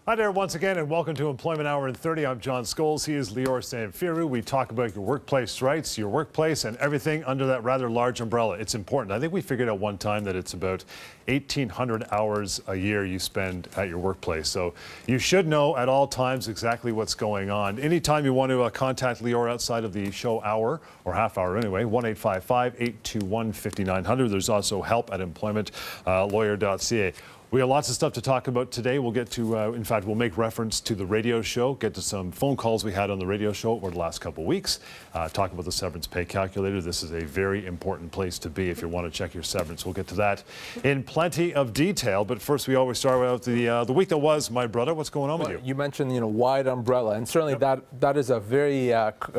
Hi there once again, and welcome to Employment Hour in 30. I'm John Scholes. He is Lior Samfiru. We talk about your workplace rights, your workplace, and everything under that rather large umbrella. It's important. I think we figured out one time that it's about 1,800 hours a year you spend at your workplace. So you should know at all times exactly what's going on. Anytime you want to contact Lior outside of the show hour, or half hour anyway, 1-855-821-5900. There's also help at employmentlawyer.ca. We have lots of stuff to talk about today. We'll get to, in fact, we'll make reference to the radio show, get to some phone calls we had on the radio show over the last couple of weeks, talk about the Severance Pay Calculator. This is a very important place to be if you want to check your severance. We'll get to that in plenty of detail. But first, we always start with the week that was, my brother. What's going on with you? You mentioned, wide umbrella, and certainly that is a very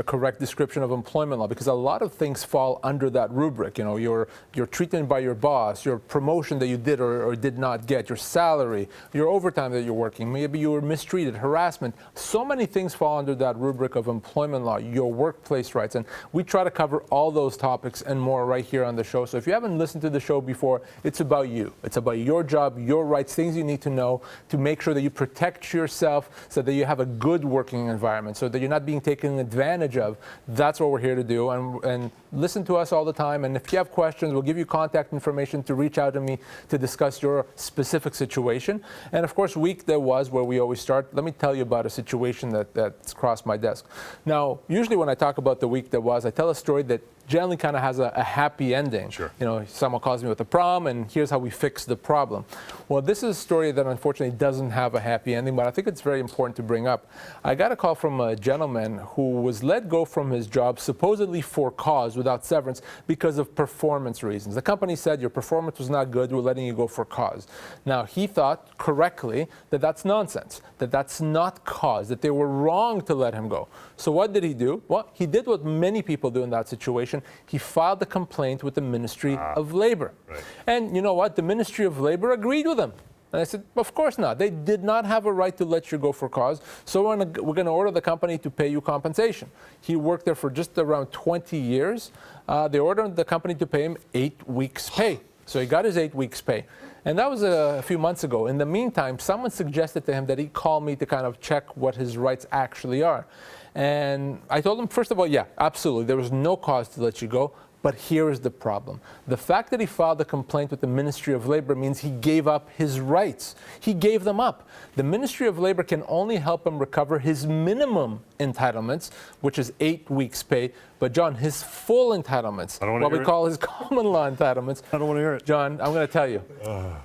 correct description of employment law, because a lot of things fall under that rubric. Your treatment by your boss, your promotion that you did or did not get, your salary, your overtime that you're working, maybe you were mistreated, harassment. So many things fall under that rubric of employment law, your workplace rights. And we try to cover all those topics and more right here on the show. So if you haven't listened to the show before, it's about you. It's about your job, your rights, things you need to know to make sure that you protect yourself so that you have a good working environment, so that you're not being taken advantage of. That's what we're here to do. And listen to us all the time. And if you have questions, we'll give you contact information to reach out to me to discuss your specific situation. And of course, week that was, where we always start, let me tell you about a situation that's crossed my desk. Now, usually when I talk about the week that was, I tell a story that generally kind of has a happy ending. Sure. Someone calls me with a problem, and here's how we fix the problem. Well, this is a story that unfortunately doesn't have a happy ending, but I think it's very important to bring up. I got a call from a gentleman who was let go from his job supposedly for cause without severance because of performance reasons. The company said your performance was not good, we're letting you go for cause. Now, he thought correctly that that's nonsense, that that's not cause, that they were wrong to let him go. So what did he do? Well, he did what many people do in that situation. He filed a complaint with the Ministry of Labor. Right. And you know what? The Ministry of Labor agreed with him. And I said, of course not. They did not have a right to let you go for cause. So we're going to order the company to pay you compensation. He worked there for just around 20 years. They ordered the company to pay him 8 weeks' pay. So he got his 8 weeks' pay. And that was a few months ago. In the meantime, someone suggested to him that he call me to kind of check what his rights actually are. And I told him, first of all, yeah, absolutely, there was no cause to let you go. But here is the problem. The fact that he filed a complaint with the Ministry of Labor means he gave up his rights. He gave them up. The Ministry of Labor can only help him recover his minimum entitlements, which is 8 weeks' pay. But John, his full entitlements, what we call his common law entitlements. I don't want to hear it. John, I'm going to tell you,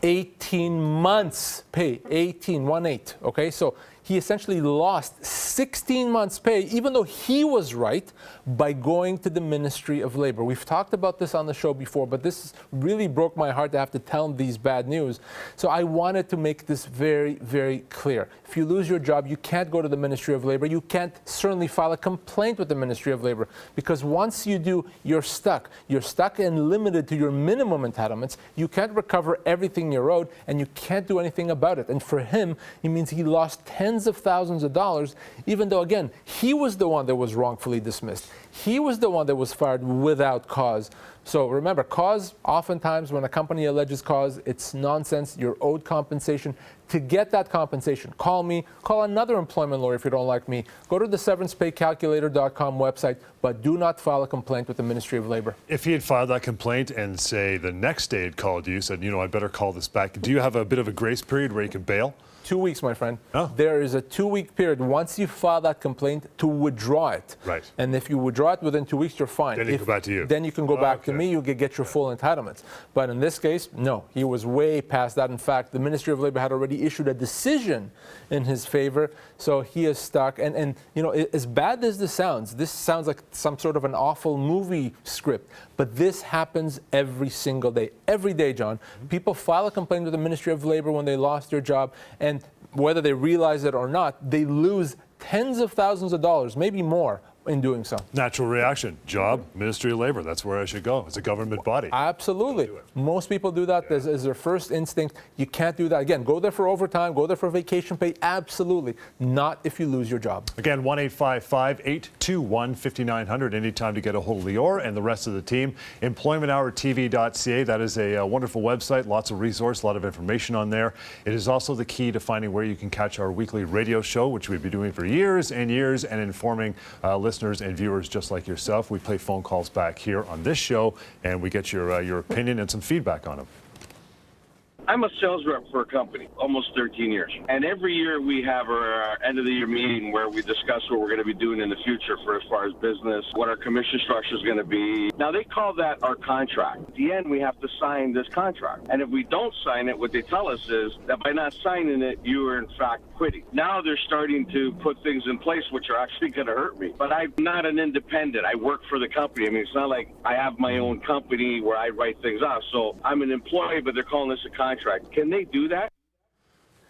18 months pay, 18, okay? So he essentially lost 16 months' pay, even though he was right, by going to the Ministry of Labor. We've talked about this on the show before, but this really broke my heart to have to tell him these bad news. So I wanted to make this very, very clear. If you lose your job, you can't go to the Ministry of Labor. You can't certainly file a complaint with the Ministry of Labor, because once you do, you're stuck. You're stuck and limited to your minimum entitlements. You can't recover everything you're owed, and you can't do anything about it. And for him, it means he lost tens of thousands of dollars, even though, again, he was the one that was wrongfully dismissed. He was the one that was fired without cause. So remember, cause, oftentimes when a company alleges cause, it's nonsense. You're owed compensation. To get that compensation, call me, call another employment lawyer if you don't like me. Go to the severancepaycalculator.com website, but do not file a complaint with the Ministry of Labor. If he had filed that complaint and, say, the next day had called you, said, I better call this back, do you have a bit of a grace period where you can bail? 2 weeks, my friend. Oh. There is a 2-week period once you file that complaint to withdraw it. Right. And if you withdraw it within 2 weeks, you're fine. Then you go back to you. Then you can go back to me. You can get your full entitlements. But in this case, no. He was way past that. In fact, the Ministry of Labor had already issued a decision in his favor. So he is stuck. And as bad as this sounds like some sort of an awful movie script. But this happens every single day. Every day, John. People file a complaint with the Ministry of Labor when they lost their job. And whether they realize it or not, they lose tens of thousands of dollars, maybe more, in doing so. Natural reaction. Job, Ministry of Labor. That's where I should go. It's a government body. Absolutely. Most people do that as their first instinct. You can't do that. Again, go there for overtime, go there for vacation pay. Absolutely. Not if you lose your job. Again, 1-855-821-5900. Anytime to get a hold of Lior and the rest of the team. EmploymentHourTV.ca. That is a wonderful website. Lots of resource, a lot of information on there. It is also the key to finding where you can catch our weekly radio show, which we've been doing for years and years, and informing listeners and viewers just like yourself. We play phone calls back here on this show, and we get your opinion and some feedback on them. I'm a sales rep for a company, almost 13 years. And every year we have our end of the year meeting where we discuss what we're going to be doing in the future for as far as business, what our commission structure is going to be. Now, they call that our contract. At the end, we have to sign this contract. And if we don't sign it, what they tell us is that by not signing it, you are in fact quitting. Now they're starting to put things in place which are actually going to hurt me. But I'm not an independent. I work for the company. I mean, it's not like I have my own company where I write things off. So I'm an employee, but they're calling this a contract. Can they do that?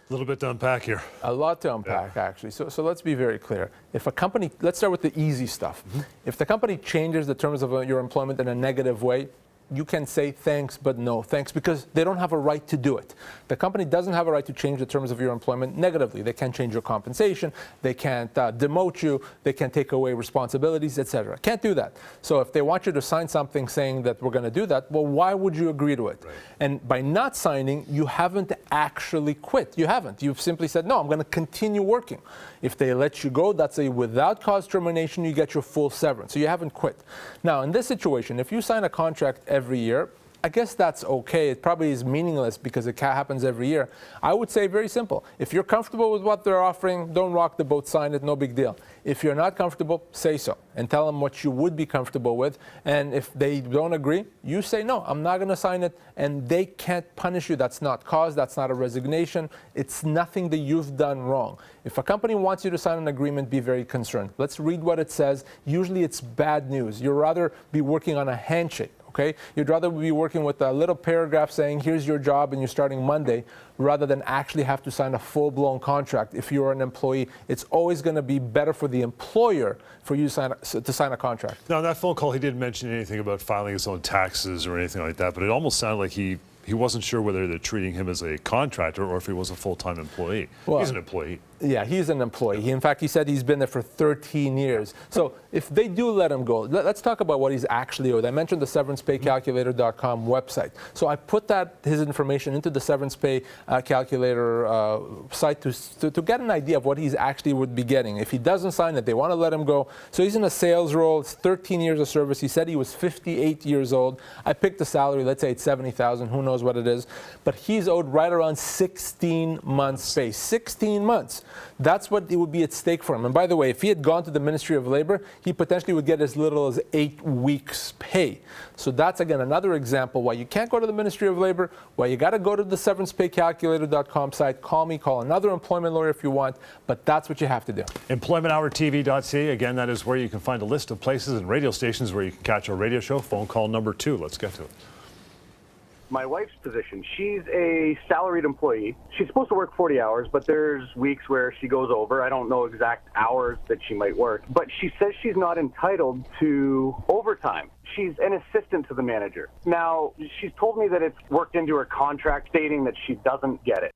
A little bit to unpack here. A lot to unpack, actually. So let's be very clear. If a company, let's start with the easy stuff. If the company changes the terms of your employment in a negative way, you can say thanks, but no thanks, because they don't have a right to do it. The company doesn't have a right to change the terms of your employment negatively. They can't change your compensation, they can't demote you, they can take away responsibilities, etc. Can't do that. So if they want you to sign something saying that we're going to do that, well, why would you agree to it? Right. And by not signing, you haven't actually quit. You haven't. You've simply said, no, I'm going to continue working. If they let you go, that's a without cause termination, you get your full severance. So you haven't quit. Now, in this situation, if you sign a contract every year, I guess that's okay. It probably is meaningless because it happens every year. I would say very simple. If you're comfortable with what they're offering, don't rock the boat, sign it, no big deal. If you're not comfortable, say so and tell them what you would be comfortable with. And if they don't agree, you say, no, I'm not going to sign it, and they can't punish you. That's not cause, that's not a resignation. It's nothing that you've done wrong. If a company wants you to sign an agreement, be very concerned. Let's read what it says. Usually it's bad news. You'd rather be working on a handshake. Okay? You'd rather be working with a little paragraph saying, here's your job and you're starting Monday, rather than actually have to sign a full-blown contract. If you're an employee, it's always going to be better for the employer for you to sign a contract. Now, in that phone call, he didn't mention anything about filing his own taxes or anything like that, but it almost sounded like he wasn't sure whether they're treating him as a contractor or if he was a full-time employee. Well, he's an employee. Yeah, he's an employee. In fact, he said he's been there for 13 years. So if they do let him go, let's talk about what he's actually owed. I mentioned the SeverancePayCalculator.com website. So I put his information into the Severance Pay Calculator site to get an idea of what he's actually would be getting. If he doesn't sign it, they want to let him go. So he's in a sales role. It's 13 years of service. He said he was 58 years old. I picked the salary. Let's say it's $70,000. Who knows what it is. But he's owed right around 16 months pay. 16 months. That's what it would be at stake for him. And by the way, if he had gone to the Ministry of Labor, he potentially would get as little as 8 weeks' pay. So that's, again, another example why you can't go to the Ministry of Labor, why you got to go to the SeverancePayCalculator.com site. Call me, call another employment lawyer if you want, but that's what you have to do. EmploymentHourTV.ca. Again, that is where you can find a list of places and radio stations where you can catch our radio show. Phone call number 2. Let's get to it. My wife's position, she's a salaried employee. She's supposed to work 40 hours, but there's weeks where she goes over. I don't know exact hours that she might work, but she says she's not entitled to overtime. She's an assistant to the manager. Now, she's told me that it's worked into her contract stating that she doesn't get it.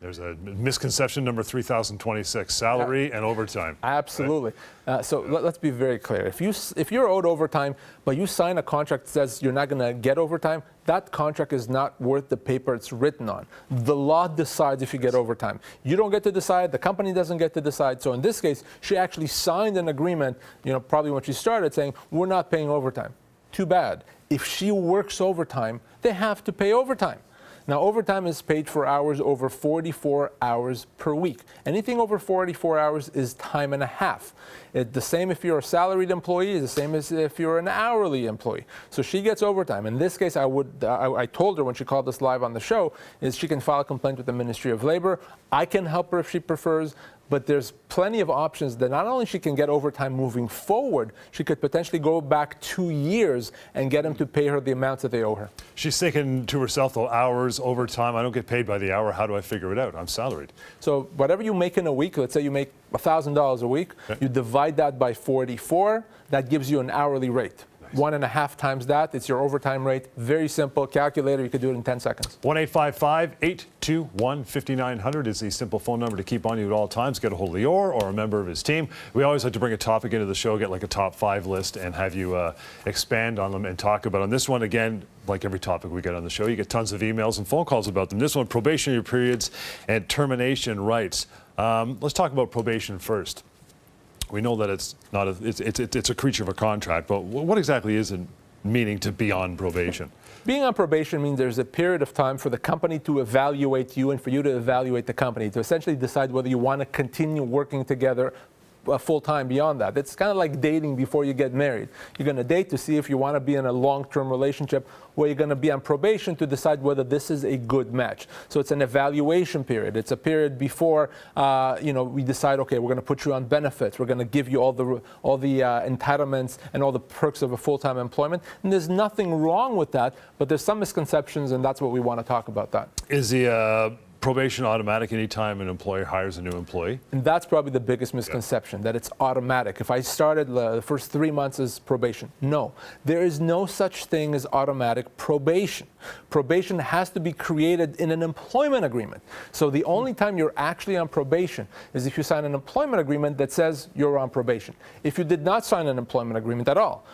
There's a misconception number 3026, salary and overtime. Absolutely. Right? So let's be very clear. If you're owed overtime, but you sign a contract that says you're not going to get overtime, that contract is not worth the paper it's written on. The law decides if you get overtime. You don't get to decide. The company doesn't get to decide. So in this case, she actually signed an agreement, probably when she started, saying, we're not paying overtime. Too bad. If she works overtime, they have to pay overtime. Now, overtime is paid for hours over 44 hours per week. Anything over 44 hours is time and a half. It's the same if you're a salaried employee, it's the same as if you're an hourly employee. So she gets overtime. In this case, I told her when she called us live on the show, is she can file a complaint with the Ministry of Labor. I can help her if she prefers. but there's plenty of options that not only she can get overtime moving forward, she could potentially go back 2 years and get them to pay her the amounts that they owe her. She's thinking to herself, though, hours, overtime, I don't get paid by the hour. How do I figure it out? I'm salaried. So whatever you make in a week, let's say you make $1,000 a week, you divide that by 44, that gives you an hourly rate. Nice. 1.5 times that, it's your overtime rate. Very simple. Calculator, you could do it in 10 seconds. 1-855-821-5900 is the simple phone number to keep on you at all times. Get a hold of Lior or a member of his team. We always like to bring a topic into the show, get like a top 5 list, and have you expand on them and talk about them. This one, again, like every topic we get on the show, you get tons of emails and phone calls about them. This one, probationary periods and termination rights. Let's talk about probation first. We know that it's not it's a creature of a contract, but what exactly is it meaning to be on probation? Being on probation means there's a period of time for the company to evaluate you and for you to evaluate the company, to essentially decide whether you want to continue working together full-time beyond that. It's kind of like dating before you get married. You're going to date to see if you want to be in a long-term relationship, or you're going to be on probation to decide whether this is a good match. So it's an evaluation period. It's a period before we decide, okay, we're going to put you on benefits. We're going to give you all the entitlements and all the perks of a full-time employment. And there's nothing wrong with that, but there's some misconceptions, and that's what we want to talk about. That is the probation automatic anytime an employer hires a new employee? And that's probably the biggest misconception, that it's automatic. If I started the first 3 months as probation, no. There is no such thing as automatic probation. Probation has to be created in an employment agreement. So the only time you're actually on probation is if you sign an employment agreement that says you're on probation. If you did not sign an employment agreement at all,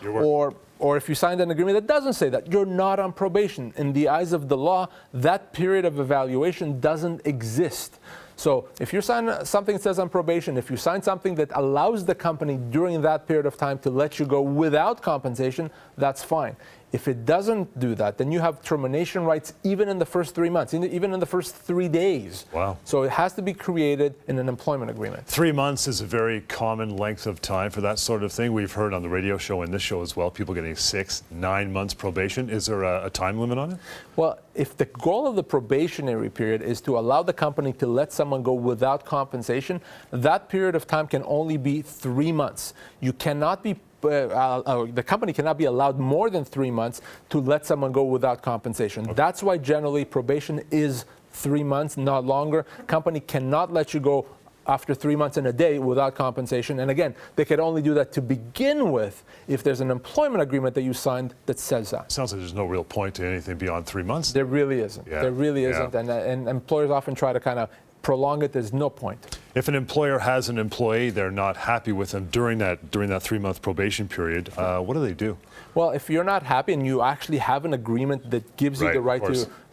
or if you signed an agreement that doesn't say that, you're not on probation. In the eyes of the law, that period of evaluation doesn't exist. So if you sign something that says on probation, if you sign something that allows the company during that period of time to let you go without compensation, that's fine. If it doesn't do that, then you have termination rights even in the first 3 months, even in the first 3 days. Wow. So it has to be created in an employment agreement. 3 months is a very common length of time for that sort of thing. We've heard on the radio show and this show as well, people getting 6, 9 months probation. Is there a time limit on it? Well, if the goal of the probationary period is to allow the company to let someone go without compensation, that period of time can only be 3 months. You cannot be the company cannot be allowed more than 3 months to let someone go without compensation. Okay. That's why generally probation is 3 months, not longer. Company cannot let you go after 3 months and a day without compensation. And again, they can only do that to begin with if there's an employment agreement that you signed that says that. Sounds like there's no real point to anything beyond 3 months. There really isn't. Yeah. There really isn't. Yeah. And employers often try to kind of prolong it. There's no point. If an employer has an employee, they're not happy with them during that 3-month probation period, what do they do? Well, if you're not happy and you actually have an agreement that gives you the right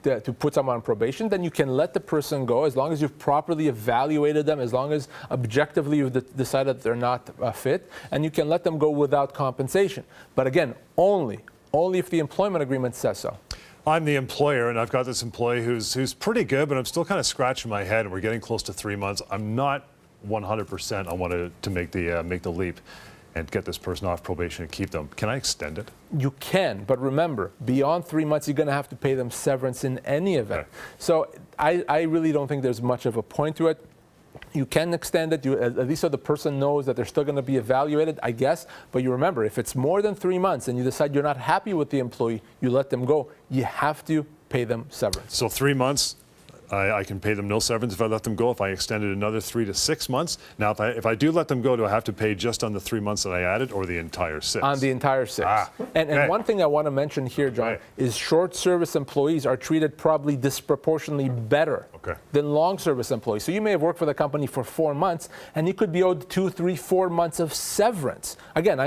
to put someone on probation, then you can let the person go as long as you've properly evaluated them, as long as objectively you've decided that they're not fit, and you can let them go without compensation. But again, only if the employment agreement says so. I'm the employer, and I've got this employee who's pretty good, but I'm still kind of scratching my head, and we're getting close to 3 months. I'm not 100% I want to make the leap and get this person off probation and keep them. Can I extend it? You can, but remember, beyond 3 months, you're going to have to pay them severance in any event. Okay. So I really don't think there's much of a point to it. You can extend it, at least so the person knows that they're still going to be evaluated, I guess. But you remember, if it's more than 3 months and you decide you're not happy with the employee, you let them go, you have to pay them severance. So 3 months, I can pay them no severance if I let them go. If I extended another 3 to 6 months, now if I do let them go, do I have to pay just on the 3 months that I added, or the entire 6? On the entire 6. And one thing I want to mention here, John, is short service employees are treated probably disproportionately better than long service employees. So you may have worked for the company for 4 months, and you could be owed 2, 3, 4 months of severance. Again,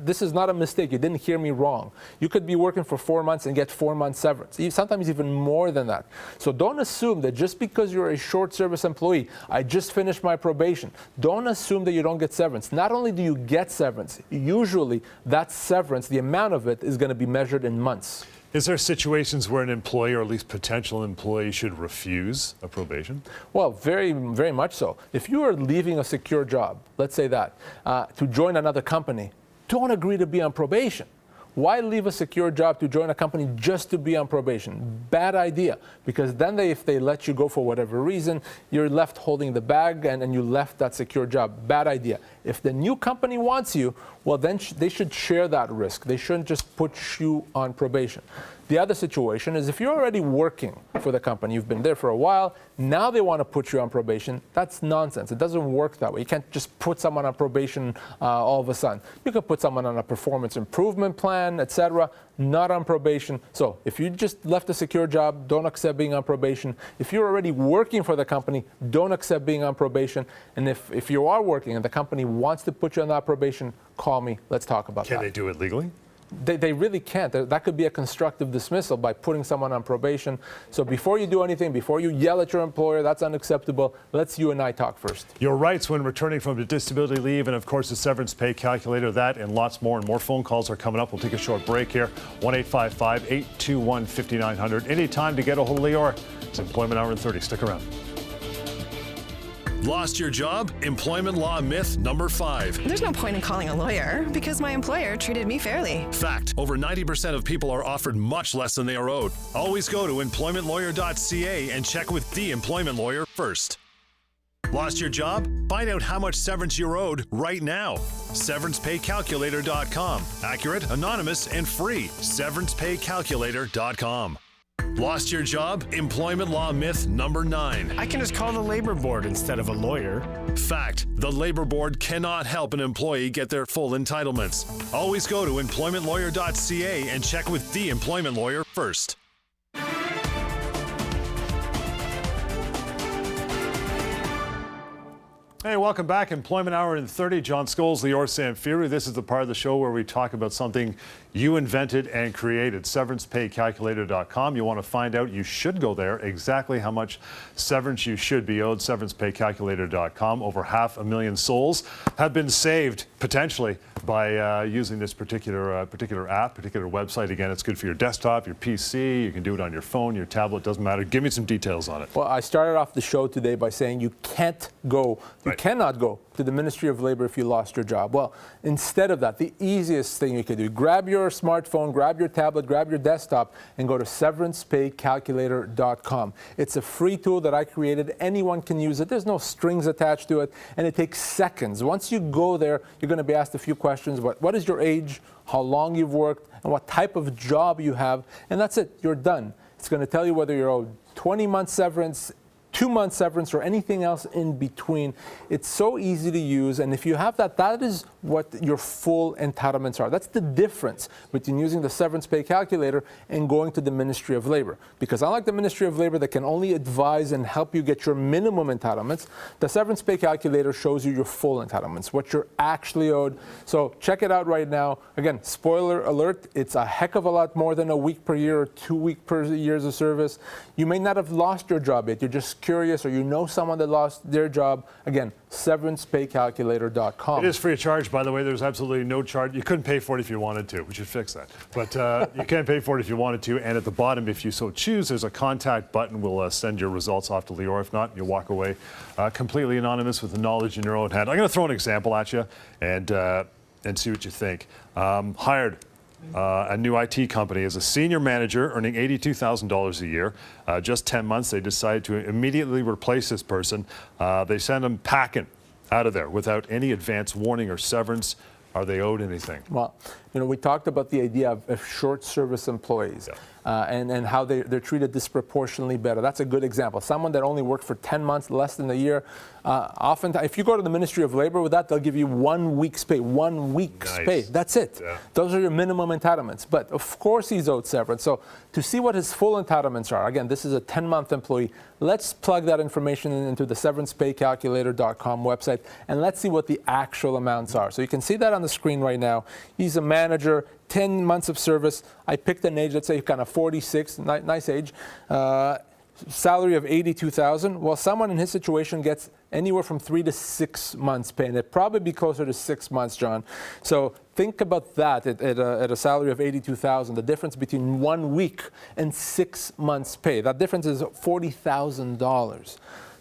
this is not a mistake. You didn't hear me wrong. You could be working for 4 months and get 4 months severance, sometimes even more than that. So don't assume that just because you're a short service employee, I just finished my probation. Don't assume that you don't get severance. Not only do you get severance, usually that severance, the amount of it, is going to be measured in months. Is there situations where an employee, or at least potential employee, should refuse a probation? Well, very, very much so. If you are leaving a secure job, let's say that, to join another company, don't agree to be on probation. Why leave a secure job to join a company just to be on probation? Bad idea, because then if they let you go for whatever reason, you're left holding the bag and you left that secure job. Bad idea. If the new company wants you, well, then they should share that risk. They shouldn't just put you on probation. The other situation is if you're already working for the company, you've been there for a while, now they want to put you on probation. That's nonsense. It doesn't work that way. You can't just put someone on probation all of a sudden. You can put someone on a performance improvement plan, etc., not on probation. So if you just left a secure job, don't accept being on probation. If you're already working for the company, don't accept being on probation. And if you are working and the company wants to put you on that probation, call me. Let's talk about that. Can they do it legally? They really can't. That could be a constructive dismissal by putting someone on probation. So before you do anything, before you yell at your employer, that's unacceptable. Let's you and I talk first. Your rights when returning from disability leave, and of course the severance pay calculator, that and lots more. And more phone calls are coming up. We'll take a short break here. 1-855-821-5900. Any time to get a hold of Lior. It's Employment Hour in 30. Stick around. Lost your job? Employment law myth number 5. There's no point in calling a lawyer because my employer treated me fairly. Fact, over 90% of people are offered much less than they are owed. Always go to employmentlawyer.ca and check with the employment lawyer first. Lost your job? Find out how much severance you're owed right now. SeverancePayCalculator.com. Accurate, anonymous, and free. SeverancePayCalculator.com. Lost your job? Employment law myth number 9. I can just call the labor board instead of a lawyer. Fact, the labor board cannot help an employee get their full entitlements. Always go to employmentlawyer.ca and check with the employment lawyer first. Hey, welcome back. Employment Hour in 30. John Scholes, Lior Samfiru. This is the part of the show where we talk about something you invented and created. SeverancePayCalculator.com. You want to find out, you should go there, exactly how much severance you should be owed. SeverancePayCalculator.com. Over 500,000 souls have been saved, potentially, by using this particular app, particular website. Again, it's good for your desktop, your PC. You can do it on your phone, your tablet. Doesn't matter. Give me some details on it. Well, I started off the show today by saying you cannot go to the Ministry of Labor if you lost your job. Well, instead of that, the easiest thing you could do, grab your smartphone, grab your tablet, grab your desktop, and go to SeverancePayCalculator.com. It's a free tool that I created. Anyone can use it. There's no strings attached to it, and it takes seconds. Once you go there, you're going to be asked a few questions. What is your age, how long you've worked, and what type of job you have, and that's it. You're done. It's going to tell you whether you're owed 20-month severance, 2-month severance, or anything else in between. It's so easy to use, and if you have that, that is what your full entitlements are. That's the difference between using the Severance Pay Calculator and going to the Ministry of Labor. Because unlike the Ministry of Labor that can only advise and help you get your minimum entitlements, the Severance Pay Calculator shows you your full entitlements, what you're actually owed. So check it out right now. Again, spoiler alert, it's a heck of a lot more than a week per year or 2 weeks per years of service. You may not have lost your job yet. You're just curious, or you know someone that lost their job. Again, SeverancePayCalculator.com. It is free of charge, by the way. There's absolutely no charge. You couldn't pay for it if you wanted to. We should fix that. But you can pay for it if you wanted to. And at the bottom, if you so choose, there's a contact button. We'll send your results off to Lior. If not, you'll walk away completely anonymous with the knowledge in your own hand. I'm going to throw an example at you and see what you think. Hired a new IT company as a senior manager, earning $82,000 a year. Just 10 months, they decided to immediately replace this person. They send them packing out of there without any advance warning or severance. Are they owed anything? Well, you know, we talked about the idea of short service employees. Yeah. And how they're treated disproportionately better. That's a good example. Someone that only worked for 10 months, less than a year. Often, if you go to the Ministry of Labor with that, they'll give you 1 week's pay. 1 week's pay. That's it. Yeah. Those are your minimum entitlements. But of course he's owed severance. So to see what his full entitlements are, again, this is a 10-month employee. Let's plug that information into the SeverancePayCalculator.com website, and let's see what the actual amounts are. So you can see that on the screen right now. He's a manager, 10 months of service. I picked an age, let's say kind of 46, nice age. Salary of $82,000. Well, someone in his situation gets anywhere from 3 to 6 months pay, and it'd probably be closer to 6 months, John. So think about that at a salary of $82,000. The difference between 1 week and 6 months pay. That difference is $40,000.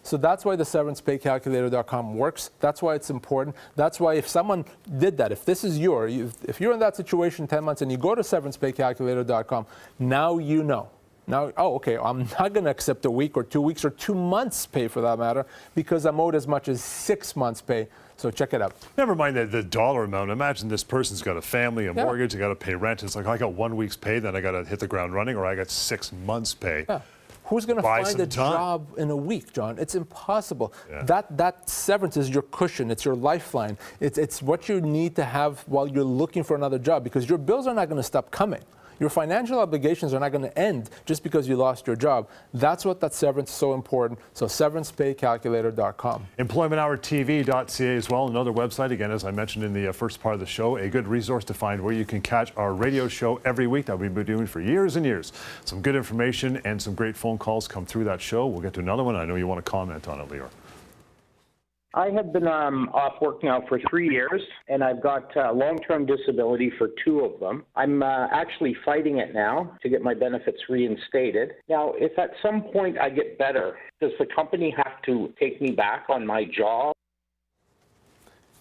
So that's why the severancepaycalculator.com works. That's why it's important. That's why if someone did that, if this is if you're in that situation 10 months and you go to severancepaycalculator.com, now you know. Now, oh, okay, I'm not going to accept a week or 2 weeks or 2 months pay for that matter because I'm owed as much as 6 months pay. So check it out. Never mind the dollar amount. Imagine this person's got a family, a mortgage, they got to pay rent. It's like I got 1 week's pay, then I got to hit the ground running, or I got 6 months pay. Yeah. Who's going to find a job in a week, John? It's impossible. Yeah. That severance is your cushion. It's your lifeline. It's what you need to have while you're looking for another job because your bills are not going to stop coming. Your financial obligations are not going to end just because you lost your job. That's what that severance is so important. So severancepaycalculator.com. EmploymentHourTV.ca as well, another website, again, as I mentioned in the first part of the show, a good resource to find where you can catch our radio show every week that we've been doing for years and years. Some good information and some great phone calls come through that show. We'll get to another one. I know you want to comment on it, Lior. I have been off work now for 3 years, and I've got long-term disability for 2 of them. I'm actually fighting it now to get my benefits reinstated. Now, if at some point I get better, does the company have to take me back on my job?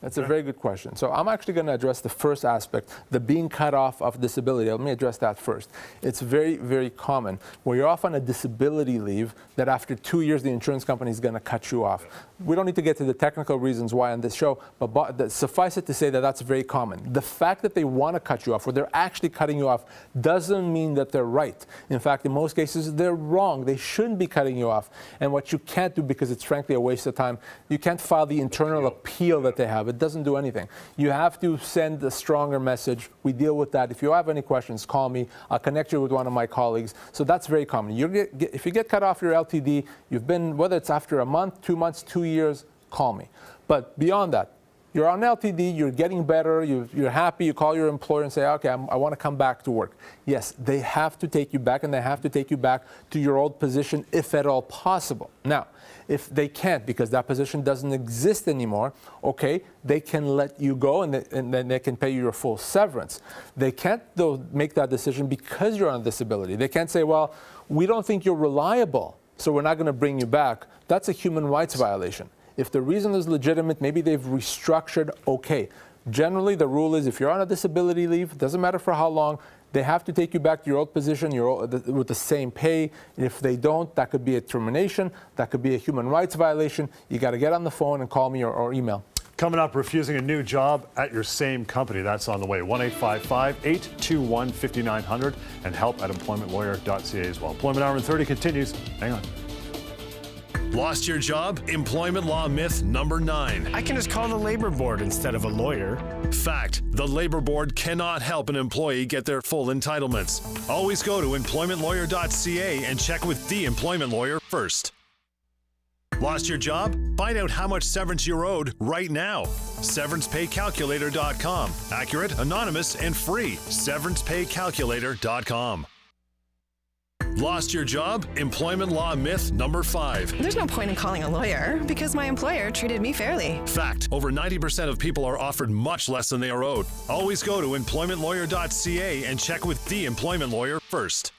That's a very good question. So I'm actually going to address the first aspect, the being cut off of disability. Let me address that first. It's very, very common where you're off on a disability leave that after 2 years the insurance company is going to cut you off. We don't need to get to the technical reasons why on this show, but suffice it to say that that's very common. The fact that they want to cut you off or they're actually cutting you off doesn't mean that they're right. In fact, in most cases, they're wrong. They shouldn't be cutting you off. And what you can't do, because it's frankly a waste of time, you can't file the internal appeal that they have. It doesn't do anything. You have to send a stronger message. We deal with that. If you have any questions, call me. I'll connect you with one of my colleagues. So that's very common. If you get cut off your LTD, you've been, whether it's after a month, 2 months, 2 years, call me. But beyond that, you're on LTD, you're getting better, you're happy, you call your employer and say, okay, I want to come back to work. Yes, they have to take you back, and they have to take you back to your old position if at all possible. Now, if they can't because that position doesn't exist anymore, okay, they can let you go and then they can pay you your full severance. They can't, though, make that decision because you're on disability. They can't say, well, we don't think you're reliable, so we're not going to bring you back. That's a human rights violation. If the reason is legitimate, maybe they've restructured, okay. Generally, the rule is if you're on a disability leave, doesn't matter for how long, they have to take you back to your old position with the same pay. If they don't, that could be a termination. That could be a human rights violation. You got to get on the phone and call me or email. Coming up, refusing a new job at your same company. That's on the way. 1-855-821-5900 and help at employmentlawyer.ca as well. Employment Hour in 30 continues. Hang on. Lost your job? Employment law myth number 9. I can just call the labor board instead of a lawyer. Fact: the labor board cannot help an employee get their full entitlements. Always go to employmentlawyer.ca and check with the employment lawyer first. Lost your job? Find out how much severance you're owed right now. Severancepaycalculator.com. Accurate, anonymous, and free. Severancepaycalculator.com. Lost your job? Employment law myth number 5. There's no point in calling a lawyer because my employer treated me fairly. Fact: over 90% of people are offered much less than they are owed. Always go to employmentlawyer.ca and check with the employment lawyer first.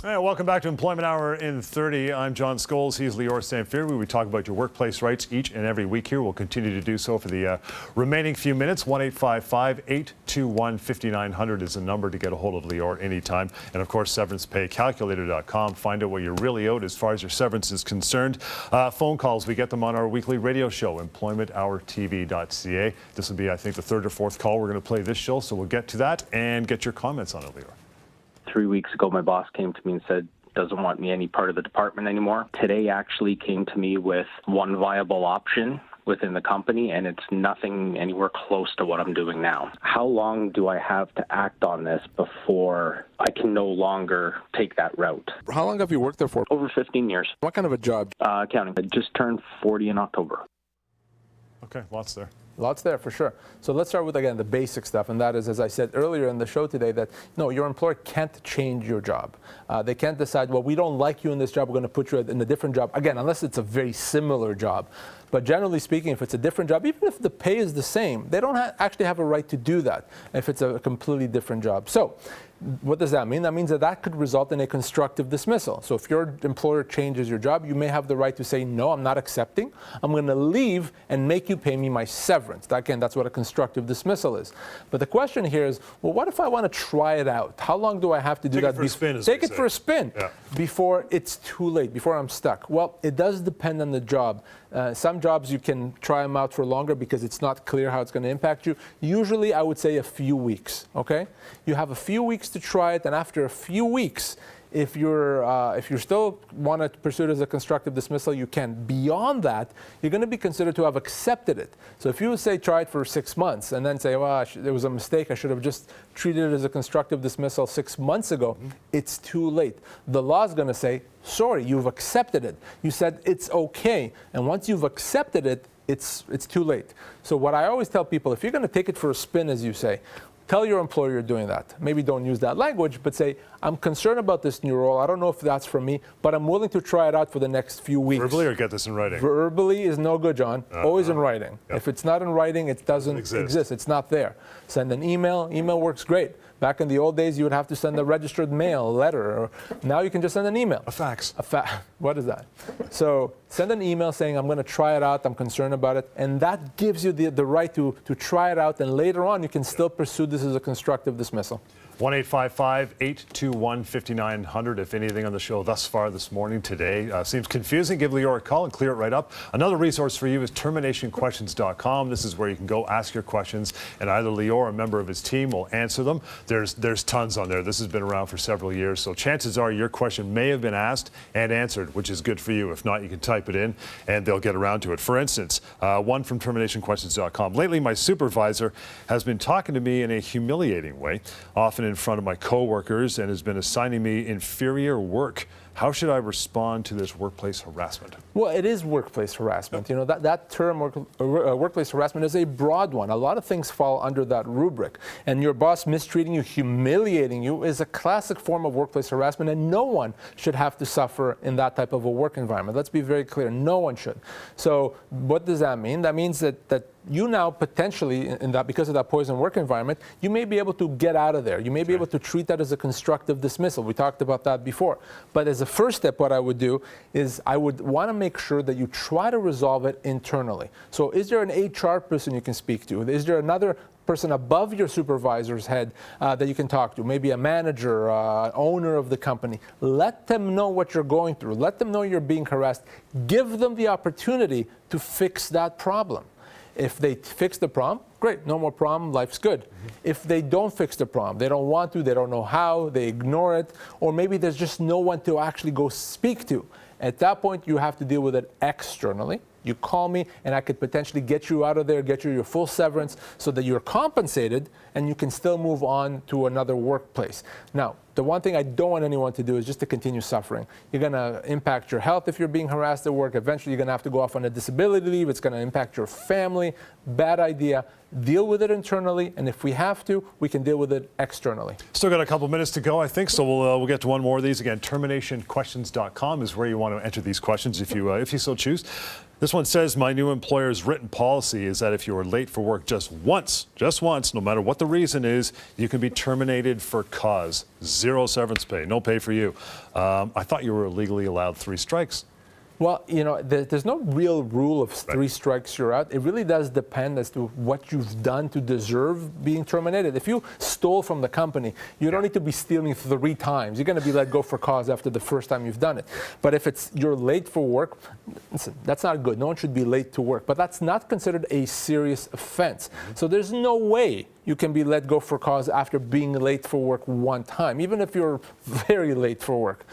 All right, welcome back to Employment Hour in 30. I'm John Scholes. He's Lior Samfiru. We talk about your workplace rights each and every week here. We'll continue to do so for the remaining few minutes. 1-855-821-5900 is the number to get a hold of Lior anytime. And, of course, severancepaycalculator.com. Find out what you're really owed as far as your severance is concerned. Phone calls, we get them on our weekly radio show, employmenthourtv.ca. This will be, I think, the 3rd or 4th call we're going to play this show, so we'll get to that and get your comments on it, Lior. 3 weeks ago, my boss came to me and said, doesn't want me any part of the department anymore. Today actually came to me with one viable option within the company, and it's nothing anywhere close to what I'm doing now. How long do I have to act on this before I can no longer take that route? How long have you worked there for? Over 15 years. What kind of a job? Accounting. I just turned 40 in October. Okay, lots there. Lots there for sure. So let's start with, again, the basic stuff. And that is, as I said earlier in the show today, that no, your employer can't change your job. They can't decide, well, we don't like you in this job, we're going to put you in a different job. Again, unless it's a very similar job. But generally speaking, if it's a different job, even if the pay is the same, they don't actually have a right to do that if it's a completely different job. So What does that mean? That means that could result in a constructive dismissal. So if your employer changes your job, you may have the right to say, no, I'm not accepting. I'm going to leave and make you pay me my severance. Again, that's what a constructive dismissal is. But the question here is, well, what if I want to try it out? How long do I have to do that? Take it for a spin before it's too late, before I'm stuck. Well, it does depend on the job. Some jobs you can try them out for longer because it's not clear how it's going to impact you. Usually, I would say a few weeks, okay? You have a few weeks to try it, and after a few weeks, if you still want to pursue it as a constructive dismissal, you can. Beyond that, you're going to be considered to have accepted it. So if you say try it for 6 months and then say, well, there was a mistake, I should have just treated it as a constructive dismissal 6 months ago, it's too late. The law is going to say, sorry, you've accepted it. You said it's okay. And once you've accepted it, it's too late. So what I always tell people, if you're going to take it for a spin, as you say, tell your employer you're doing that. Maybe don't use that language, but say, I'm concerned about this new role. I don't know if that's for me, but I'm willing to try it out for the next few weeks. Verbally or get this in writing? Verbally is no good, John. Always in writing. Yep. If it's not in writing, it doesn't exist. It's not there. Send an email. Email works great. Back in the old days, you would have to send a registered mail, a letter. Now you can just send an email. A fax. What is that? So send an email saying, I'm going to try it out. I'm concerned about it. And that gives you the right to try it out. And later on, you can still pursue this as a constructive dismissal. 1-855-821-5900. If anything on the show thus far this morning, today seems confusing, give Lior a call and clear it right up. Another resource for you is terminationquestions.com. This is where you can go ask your questions, and either Lior or a member of his team will answer them. There's tons on there. This has been around for several years, so chances are your question may have been asked and answered, which is good for you. If not, you can type it in, and they'll get around to it. For instance, one from terminationquestions.com. Lately, my supervisor has been talking to me in a humiliating way, often in front of my coworkers, and has been assigning me inferior work. How should I respond to this workplace harassment? Well, it is workplace harassment. You know, that term, workplace harassment, is a broad one. A lot of things fall under that rubric. And your boss mistreating you, humiliating you, is a classic form of workplace harassment, and no one should have to suffer in that type of a work environment. Let's be very clear. No one should. So what does that mean? That means that you now potentially, because of that poison work environment, you may be able to get out of there. You may be able to treat that as a constructive dismissal. We talked about that before. But as a first step, what I would do is I would want to make sure that you try to resolve it internally. So is there an HR person you can speak to? Is there another person above your supervisor's head that you can talk to? Maybe a manager, owner of the company. Let them know what you're going through. Let them know you're being harassed. Give them the opportunity to fix that problem. If they fix the problem, great, no more problem, life's good. If they don't fix the problem, they don't want to, they don't know how, they ignore it, or maybe there's just no one to actually go speak to. At that point, you have to deal with it externally. You call me, and I could potentially get you out of there, get you your full severance so that you're compensated and you can still move on to another workplace. Now, the one thing I don't want anyone to do is just to continue suffering. You're going to impact your health if you're being harassed at work. Eventually, you're going to have to go off on a disability leave. It's going to impact your family. Bad idea. Deal with it internally, and if we have to, we can deal with it externally. Still got a couple minutes to go, I think, so we'll get to one more of these. Again, terminationquestions.com is where you want to enter these questions if you so choose. This one says, my new employer's written policy is that if you are late for work just once, no matter what the reason is, you can be terminated for cause. 0 severance pay, no pay for you. I thought you were legally allowed 3 strikes. Well, you know, there's no real rule of 3 strikes, you're out. It really does depend as to what you've done to deserve being terminated. If you stole from the company, you don't need to be stealing 3 times. You're going to be let go for cause after the first time you've done it. But if you're late for work, listen, that's not good. No one should be late to work. But that's not considered a serious offense. So there's no way you can be let go for cause after being late for work 1 time, even if you're very late for work.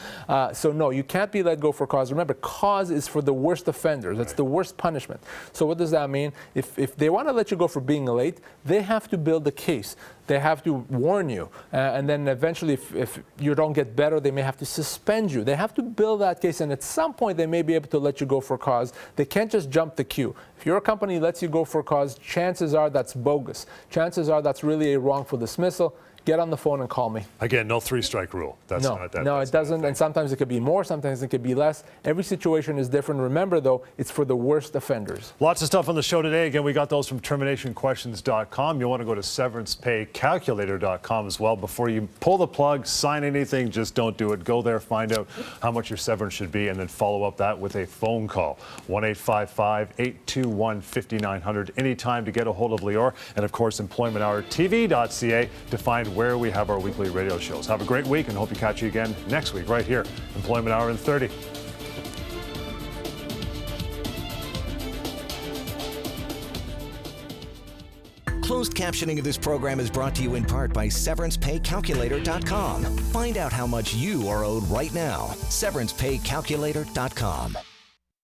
So no, you can't be let go for cause. Remember, cause is for the worst offenders. That's the worst punishment. So what does that mean? If they want to let you go for being late, they have to build a case. They have to warn you. And then eventually, if you don't get better, they may have to suspend you. They have to build that case, and at some point, they may be able to let you go for cause. They can't just jump the queue. If your company lets you go for cause, chances are that's bogus. Chances are that's really a wrongful dismissal. get on the phone and call me. Again, no three-strike rule. That's No, not that. no, that's it doesn't. And sometimes it could be more, sometimes it could be less. Every situation is different. Remember, though, it's for the worst offenders. Lots of stuff on the show today. Again, we got those from terminationquestions.com. You'll want to go to severancepaycalculator.com as well. Before you pull the plug, sign anything, just don't do it. Go there, find out how much your severance should be, and then follow up that with a phone call. 1-855-821-5900. Anytime to get a hold of Lior. And, of course, employmenthourtv.ca to find where we have our weekly radio shows. Have a great week, and hope to catch you again next week right here. Employment Hour in 30. Closed captioning of this program is brought to you in part by SeverancePayCalculator.com. Find out how much you are owed right now. SeverancePayCalculator.com.